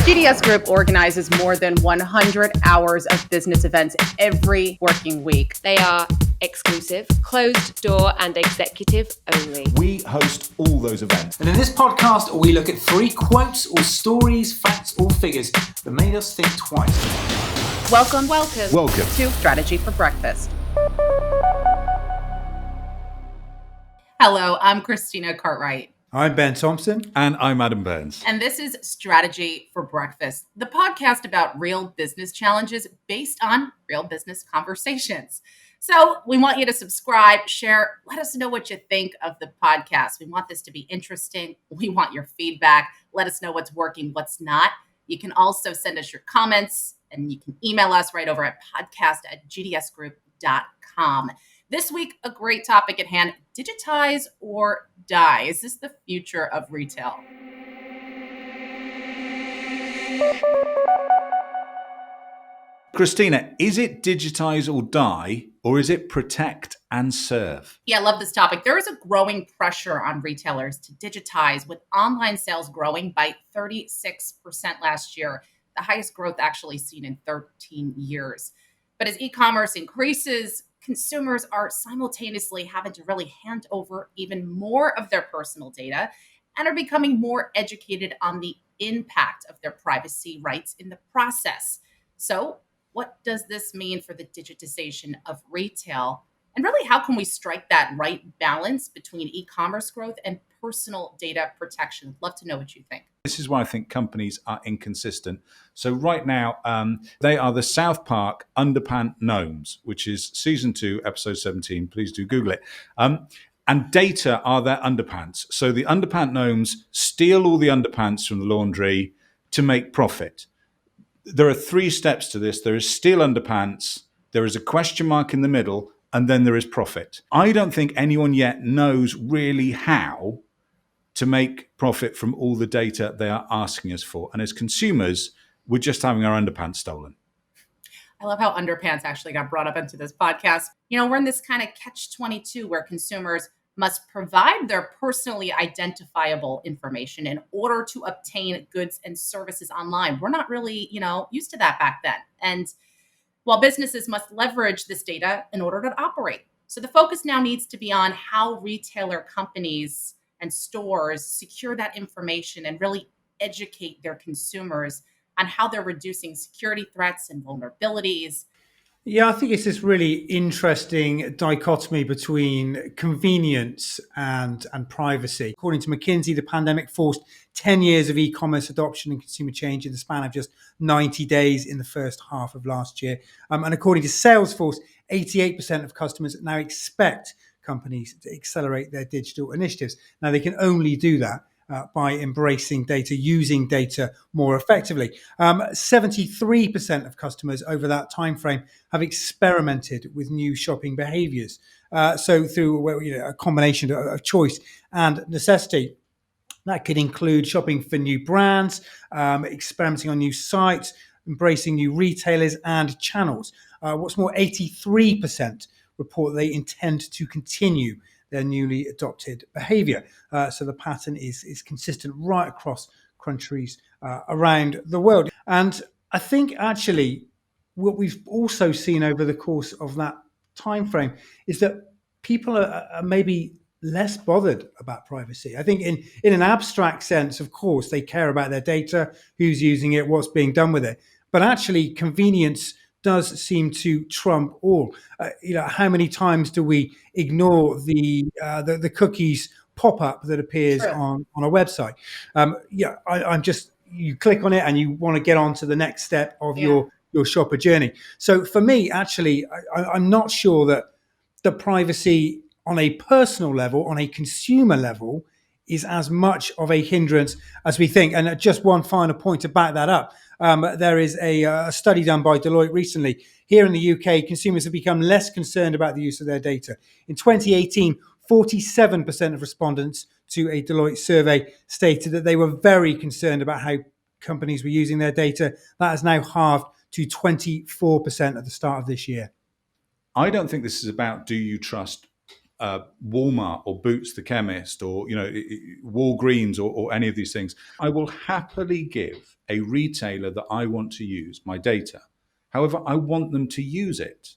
GDS Group organizes more than 100 hours of business events every working week. They are exclusive, closed door and executive only. We host all those events. And in this podcast, we look at 3 quotes or stories, facts or figures that made us think twice. Welcome to Strategy for Breakfast. Hello, I'm Christina Cartwright. I'm Ben Thompson. And I'm Adam Burns. And this is Strategy for Breakfast, the podcast about real business challenges based on real business conversations. So we want you to subscribe, share, let us know what you think of the podcast. We want this to be interesting. We want your feedback. Let us know what's working, what's not. You can also send us your comments and you can email us right over at podcast@gdsgroup.com. This week, a great topic at hand, digitize or die. Is this the future of retail? Christina, is it digitize or die, or is it protect and serve? Yeah, I love this topic. There is a growing pressure on retailers to digitize, with online sales growing by 36% last year, the highest growth actually seen in 13 years. But as e-commerce increases, consumers are simultaneously having to really hand over even more of their personal data and are becoming more educated on the impact of their privacy rights in the process. So, what does this mean for the digitization of retail? And really, how can we strike that right balance between e-commerce growth and personal data protection? I'd love to know what you think. This is why I think companies are inconsistent. So right now, they are the South Park underpants gnomes, which is season 2, episode 17. Please do Google it. And data are their underpants. So the underpants gnomes steal all the underpants from the laundry to make profit. There are 3 steps to this. There is steal underpants, there is a question mark in the middle, and then there is profit. I don't think anyone yet knows really how to make profit from all the data they are asking us for. And as consumers, we're just having our underpants stolen. I love how underpants actually got brought up into this podcast. You know, we're in this kind of catch-22 where consumers must provide their personally identifiable information in order to obtain goods and services online. We're not really, used to that back then. And while businesses must leverage this data in order to operate. So the focus now needs to be on how retailer companies and stores secure that information and really educate their consumers on how they're reducing security threats and vulnerabilities. Yeah, I think it's this really interesting dichotomy between convenience and privacy. According to McKinsey, the pandemic forced 10 years of e-commerce adoption and consumer change in the span of just 90 days in the first half of last year. And according to Salesforce, 88% of customers now expect companies to accelerate their digital initiatives. Now, they can only do that by embracing data, using data more effectively. 73% of customers over that time frame have experimented with new shopping behaviors. So through a combination of choice and necessity. That could include shopping for new brands, experimenting on new sites, embracing new retailers and channels. What's more, 83% report they intend to continue their newly adopted behavior. So the pattern is consistent right across countries around the world. And I think actually what we've also seen over the course of that time frame is that people are maybe less bothered about privacy. I think in an abstract sense, of course, they care about their data, who's using it, what's being done with it. But actually, convenience does seem to trump all. How many times do we ignore the cookies pop-up that appears on a website? You click on it and you want to get on to the next step of your shopper journey. So for me, actually, I'm not sure that the privacy on a personal level, on a consumer level, is as much of a hindrance as we think. And just one final point to back that up. There is a study done by Deloitte recently. Here in the UK, consumers have become less concerned about the use of their data. In 2018, 47% of respondents to a Deloitte survey stated that they were very concerned about how companies were using their data. That has now halved to 24% at the start of this year. I don't think this is about do you trust Walmart or Boots the chemist or Walgreens or any of these things. I will happily give a retailer that I want to use my data. However, I want them to use it.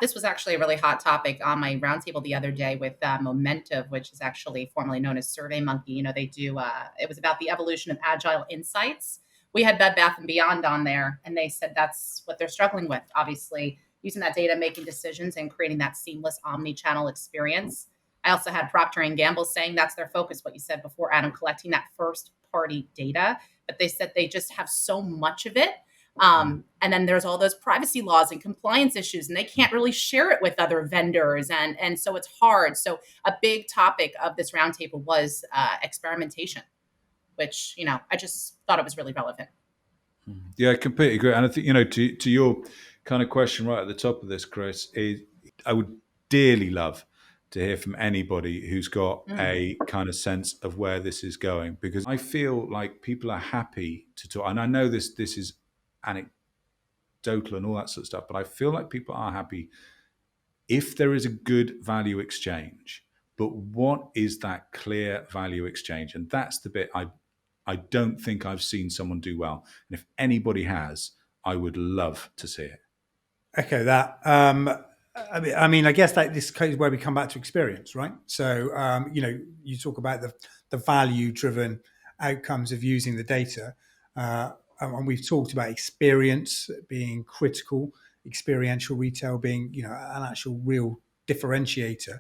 This was actually a really hot topic on my roundtable the other day with Momentive, which is actually formerly known as SurveyMonkey. They do. It was about the evolution of agile insights. We had Bed Bath and Beyond on there, and they said that's what they're struggling with. Obviously, using that data, making decisions, and creating that seamless omni-channel experience. I also had Procter and Gamble saying that's their focus. What you said before, Adam, collecting that first-party data, but they said they just have so much of it. And then there's all those privacy laws and compliance issues, and they can't really share it with other vendors. And so it's hard. So a big topic of this roundtable was experimentation, which, I just thought it was really relevant. Yeah, I completely agree. And I think, to your kind of question right at the top of this, Chris, I would dearly love to hear from anybody who's got a kind of sense of where this is going, because I feel like people are happy to talk. And I know this is anecdotal and all that sort of stuff, but I feel like people are happy if there is a good value exchange. But what is that clear value exchange? And that's the bit I don't think I've seen someone do well. And if anybody has, I would love to see it. Echo that. I guess that this is where we come back to experience, right? So, you talk about the value-driven outcomes of using the data, and we've talked about experience being critical, experiential retail being, an actual real differentiator.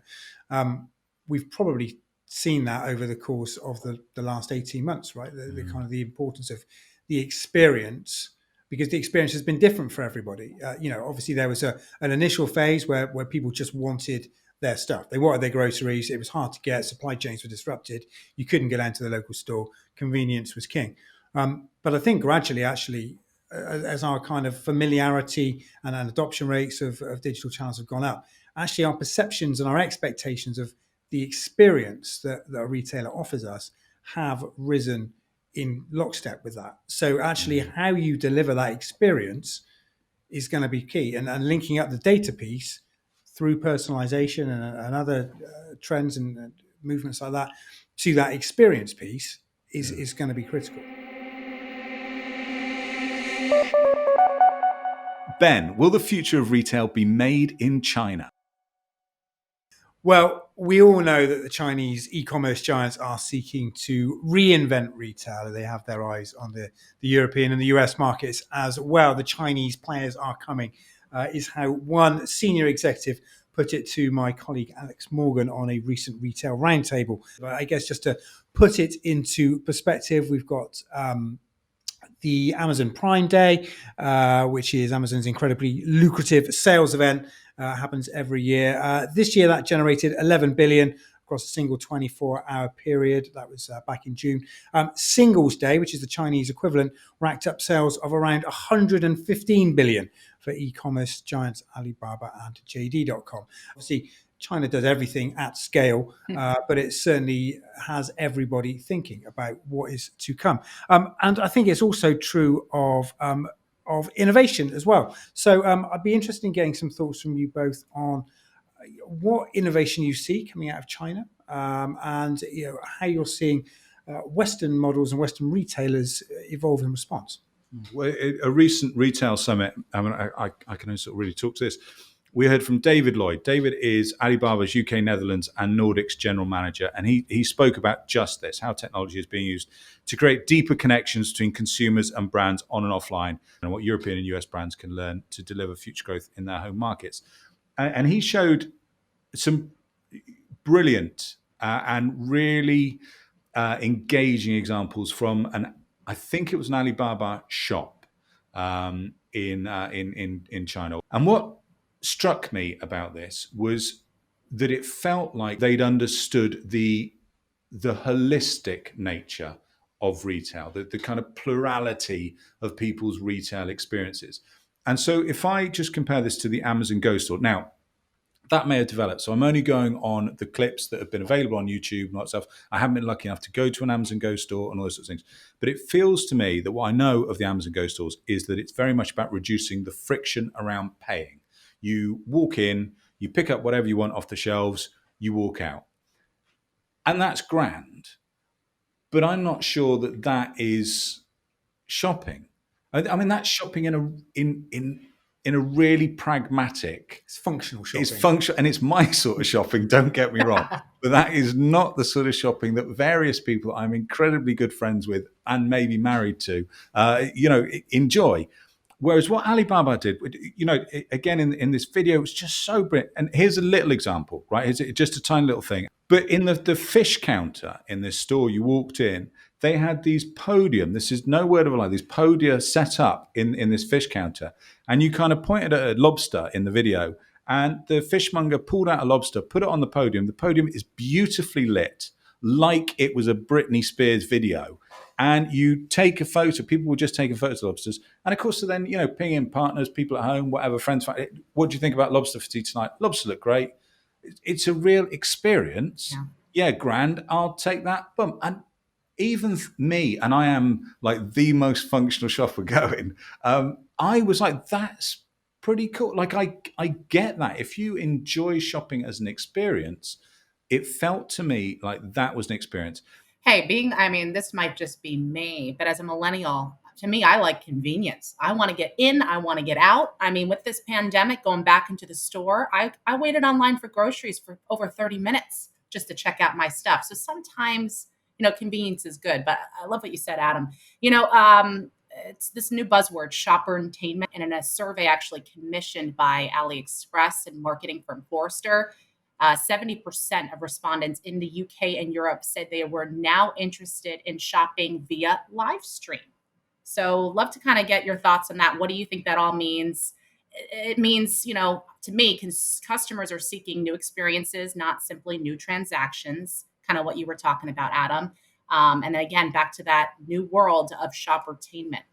We've probably seen that over the course of the last 18 months, right? The kind of the importance of the experience, because the experience has been different for everybody. Obviously there was an initial phase where people just wanted their stuff. They wanted their groceries. It was hard to get. Supply chains were disrupted. You couldn't get into the local store. Convenience was king. But I think gradually, actually, as our kind of familiarity and adoption rates of digital channels have gone up, actually our perceptions and our expectations of the experience that a retailer offers us have risen in lockstep with that. So actually how you deliver that experience is going to be key, and linking up the data piece through personalization and other trends and movements like that to that experience piece is going to be critical. Ben, will the future of retail be made in China? Well, we all know that the Chinese e-commerce giants are seeking to reinvent retail. They have their eyes on the European and the US markets as well. The Chinese players are coming, is how one senior executive put it to my colleague Alex Morgan on a recent retail roundtable. I guess just to put it into perspective, we've got the Amazon Prime Day, which is Amazon's incredibly lucrative sales event. Happens every year. This year that generated 11 billion across a single 24-hour period. That was back in June. Singles Day, which is the Chinese equivalent, racked up sales of around 115 billion for e-commerce giants Alibaba and JD.com. Obviously, China does everything at scale, but it certainly has everybody thinking about what is to come. And I think it's also true of innovation as well. So I'd be interested in getting some thoughts from you both on what innovation you see coming out of China, and how you're seeing Western models and Western retailers evolve in response. Well, a recent retail summit, I can only sort of really talk to this. We heard from David Lloyd. David is Alibaba's UK, Netherlands and Nordics general manager. And he spoke about just this, how technology is being used to create deeper connections between consumers and brands on and offline, and what European and US brands can learn to deliver future growth in their home markets. And he showed some brilliant and really engaging examples from I think it was an Alibaba shop in China. And what struck me about this was that it felt like they'd understood the holistic nature of retail, the kind of plurality of people's retail experiences. And so if I just compare this to the Amazon Go store, now that may have developed. So I'm only going on the clips that have been available on YouTube and all that stuff. I haven't been lucky enough to go to an Amazon Go store and all those sorts of things. But it feels to me that what I know of the Amazon Go stores is that it's very much about reducing the friction around paying. You walk in, you pick up whatever you want off the shelves, you walk out. And that's grand. But I'm not sure that that is shopping. I mean, that's shopping in a really pragmatic. It's functional It's shopping. function, and it's my sort of shopping. Don't get me wrong, but that is not the sort of shopping that various people I'm incredibly good friends with and maybe married to, enjoy. Whereas what Alibaba did, again in this video, it was just so brilliant. And here's a little example, right? Here's just a tiny little thing. But in the fish counter in this store, you walked in, they had these podium. This is no word of a lie. These podia set up in this fish counter, and you kind of pointed at a lobster in the video, and the fishmonger pulled out a lobster, put it on the podium. The podium is beautifully lit, like it was a Britney Spears video. And you take a photo. People will just take a photo of lobsters, and of course, then ping in partners, people at home, whatever, friends. What do you think about lobster for tea tonight? Lobster look great. It's a real experience. Yeah, grand. I'll take that. Boom. And even me, and I am like the most functional shopper going, I was like, that's pretty cool. Like, I get that. If you enjoy shopping as an experience, it felt to me like that was an experience. Hey, I mean, this might just be me, but as a millennial, to me, I like convenience. I want to get in, I want to get out. I mean, with this pandemic, going back into the store, I waited online for groceries for over 30 minutes just to check out my stuff. So sometimes, convenience is good, but I love what you said, Adam. It's this new buzzword, shopper-tainment, and in a survey actually commissioned by AliExpress and marketing firm Forrester, 70% of respondents in the UK and Europe said they were now interested in shopping via live stream. So, love to kind of get your thoughts on that. What do you think that all means? It means, to me, customers are seeking new experiences, not simply new transactions, kind of what you were talking about, Adam. And then again, back to that new world of shoppertainment.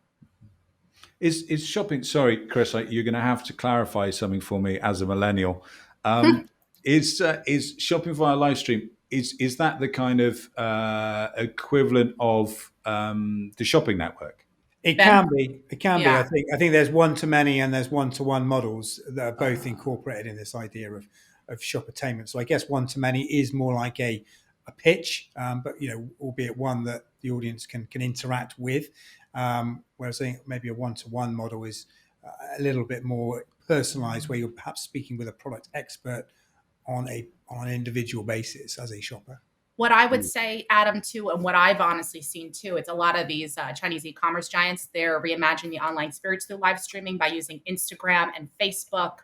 Is shopping? Sorry, Chris, you're going to have to clarify something for me as a millennial. Is shopping via live stream? Is that the kind of equivalent of the shopping network? It Ben? can be. It can be. Yeah. I think there's one-to-many and there's one-to-one models that are both incorporated in this idea of shoppertainment. So I guess one-to-many is more like a pitch, but albeit one that the audience can interact with. Whereas I think maybe a one-to-one model is a little bit more personalized, where you're perhaps speaking with a product expert on an individual basis as a shopper. What I would say, Adam, too, and what I've honestly seen too, it's a lot of these Chinese e-commerce giants. They're reimagining the online experience through live streaming by using Instagram and Facebook,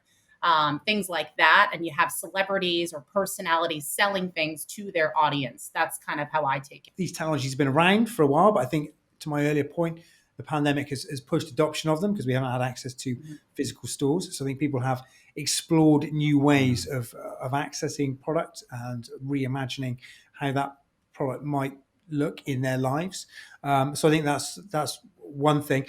things like that. And you have celebrities or personalities selling things to their audience. That's kind of how I take it. These technologies have been around for a while, but I think, to my earlier point, the pandemic has pushed adoption of them because we haven't had access to physical stores. So I think people have explored new ways of accessing product and reimagining how that product might look in their lives. So I think that's one thing.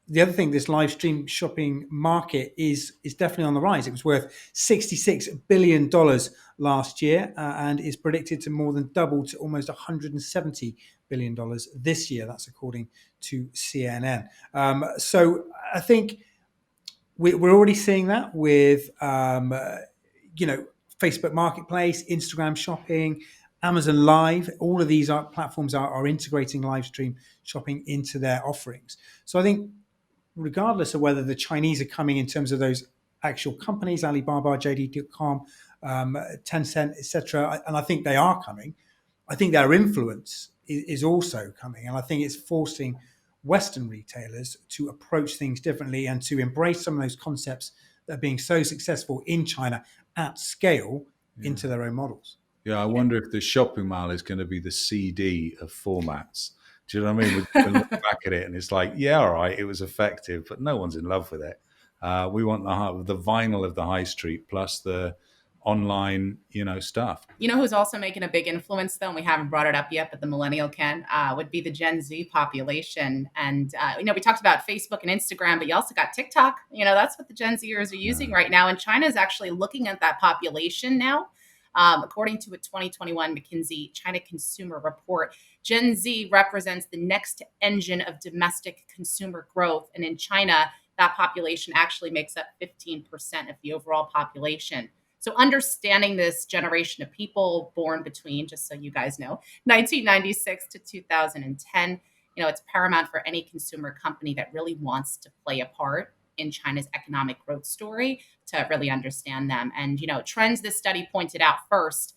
The other thing, this live stream shopping market is definitely on the rise. It was worth $66 billion last year and is predicted to more than double to almost $170 billion this year. That's according to CNN. So I think we're already seeing that with, Facebook Marketplace, Instagram Shopping, Amazon Live. All of these platforms are integrating live stream shopping into their offerings. So I think, regardless of whether the Chinese are coming in terms of those actual companies, Alibaba, JD.com, Tencent, etc., and I think they are coming, I think their influence is also coming. And I think it's forcing Western retailers to approach things differently and to embrace some of those concepts that are being so successful in China at scale into their own models. Yeah, I wonder if the shopping mall is going to be the CD of formats. Do you know what I mean? We look back at it and it's like, yeah, all right, it was effective, but no one's in love with it. We want the vinyl of the high street plus the online, stuff. You know who's also making a big influence, though, and we haven't brought it up yet, but the millennial would be the Gen Z population. And, we talked about Facebook and Instagram, but you also got TikTok. That's what the Gen Zers are using right now. And China is actually looking at that population now. According to a 2021 McKinsey China Consumer Report, Gen Z represents the next engine of domestic consumer growth. And in China, that population actually makes up 15% of the overall population. So understanding this generation of people born between, just so you guys know, 1996 to 2010, it's paramount for any consumer company that really wants to play a part in China's economic growth story to really understand them. And, trends this study pointed out first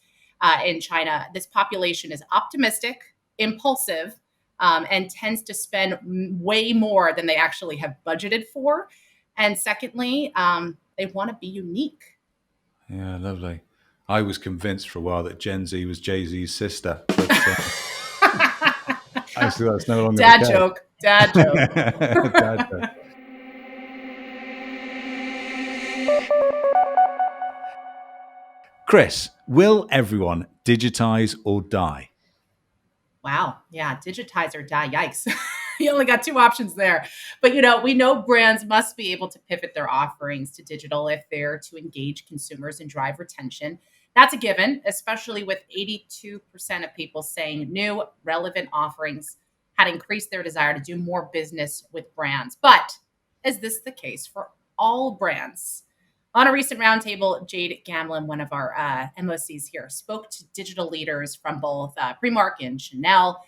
in China, this population is optimistic, impulsive, and tends to spend way more than they actually have budgeted for. And secondly, they want to be unique. Yeah, lovely. I was convinced for a while that Gen Z was Jay-Z's sister, but actually that's no longer Dad the joke. Dad joke. case. Dad joke. Chris, will everyone digitize or die? Wow. Yeah. Digitize or die. Yikes. You only got two options there. But, we know brands must be able to pivot their offerings to digital if they're to engage consumers and drive retention. That's a given, especially with 82% of people saying new relevant offerings had increased their desire to do more business with brands. But is this the case for all brands? On a recent roundtable, Jade Gamlin, one of our MOCs here, spoke to digital leaders from both Primark and Chanel.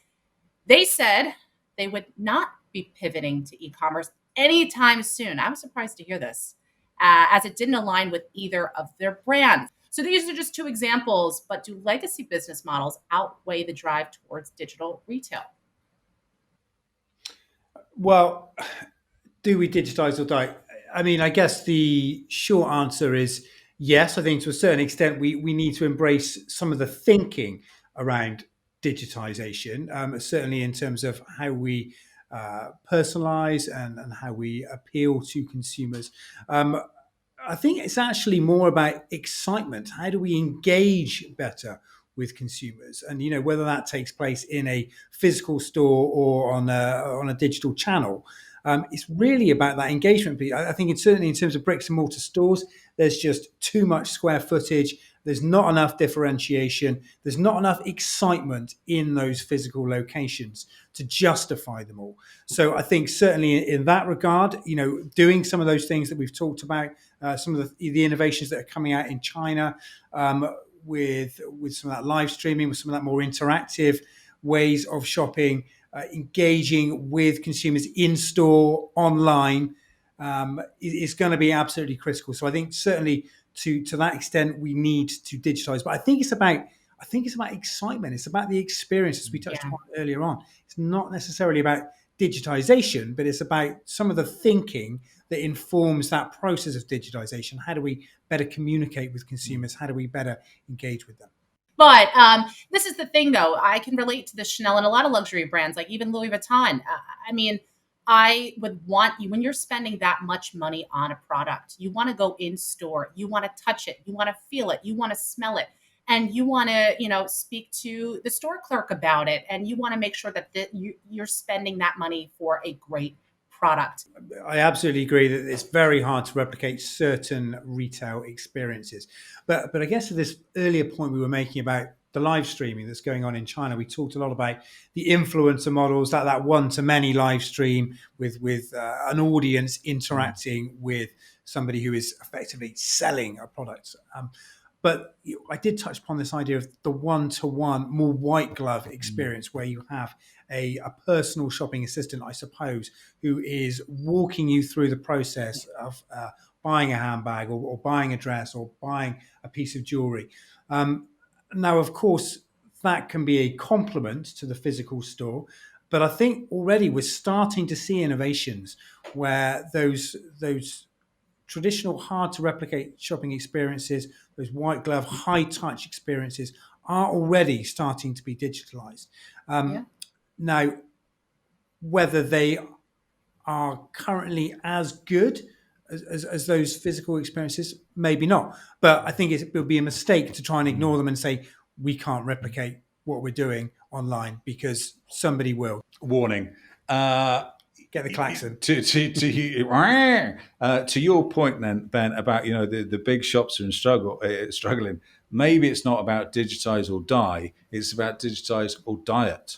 They said they would not be pivoting to e-commerce anytime soon. I was surprised to hear this, as it didn't align with either of their brands. So these are just two examples, but do legacy business models outweigh the drive towards digital retail? Well, do we digitize or die? I mean, I guess the short answer is yes. I think to a certain extent, we need to embrace some of the thinking around digitization, certainly in terms of how we personalize and how we appeal to consumers. I think it's actually more about excitement. How do we engage better with consumers? And whether that takes place in a physical store or on a digital channel, it's really about that engagement. I think it's certainly in terms of bricks and mortar stores, there's just too much square footage. There's not enough differentiation. There's not enough excitement in those physical locations to justify them all. So I think certainly in that regard, doing some of those things that we've talked about, some of the innovations that are coming out in China, with some of that live streaming, with some of that more interactive ways of shopping, engaging with consumers in store, online, is going to be absolutely critical. So I think certainly to that extent we need to digitize. But I think it's about excitement. It's about the experience, as we touched upon earlier on. It's not necessarily about digitization, but it's about some of the thinking that informs that process of digitization. How do we better communicate with consumers? How do we better engage with them? But this is the thing, though. I can relate to the Chanel and a lot of luxury brands, like even Louis Vuitton. I mean, I would want you, when you're spending that much money on a product, you want to go in store, you want to touch it, you want to feel it, you want to smell it, and you want to, speak to the store clerk about it, and you want to make sure that you're spending that money for a great product. I absolutely agree that it's very hard to replicate certain retail experiences. But I guess to this earlier point we were making about the live streaming that's going on in China, we talked a lot about the influencer models, that one-to-many live stream with an audience interacting with somebody who is effectively selling a product. But I did touch upon this idea of the one-to-one, more white glove experience, where you have a personal shopping assistant, I suppose, who is walking you through the process of buying a handbag or buying a dress or buying a piece of jewelry. Now, of course, that can be a complement to the physical store. But I think already we're starting to see innovations where those traditional, hard to replicate shopping experiences, those white glove, high touch experiences, are already starting to be digitalized. Now, whether they are currently as good as those physical experiences, maybe not. But I think it would be a mistake to try and ignore them and say, we can't replicate what we're doing online, because somebody will. Warning. Get the klaxon. To your point then, Ben, about the big shops are struggling. Maybe it's not about digitize or die. It's about digitize or diet.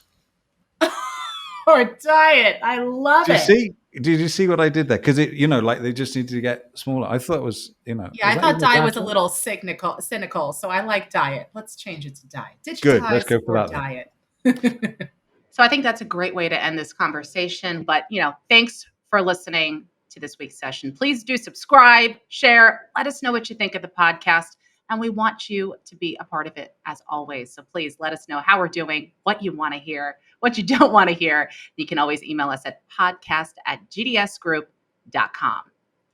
Or diet. I love Do you it. see? Did you see what I did there? Because like they just needed to get smaller. I thought it was, Yeah, is I that thought even a diet bad was a word? little cynical. So I like diet. Let's change it to diet. Good. Let's Digitize go for or that then. diet. So I think that's a great way to end this conversation. But, thanks for listening to this week's session. Please do subscribe, share, let us know what you think of the podcast. And we want you to be a part of it as always. So please let us know how we're doing, what you want to hear, what you don't want to hear. You can always email us at podcast@gdsgroup.com.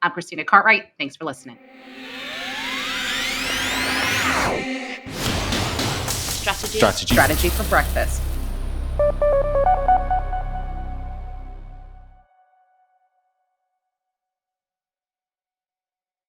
I'm Christina Cartwright. Thanks for listening. Strategy. Strategy. Strategy for breakfast.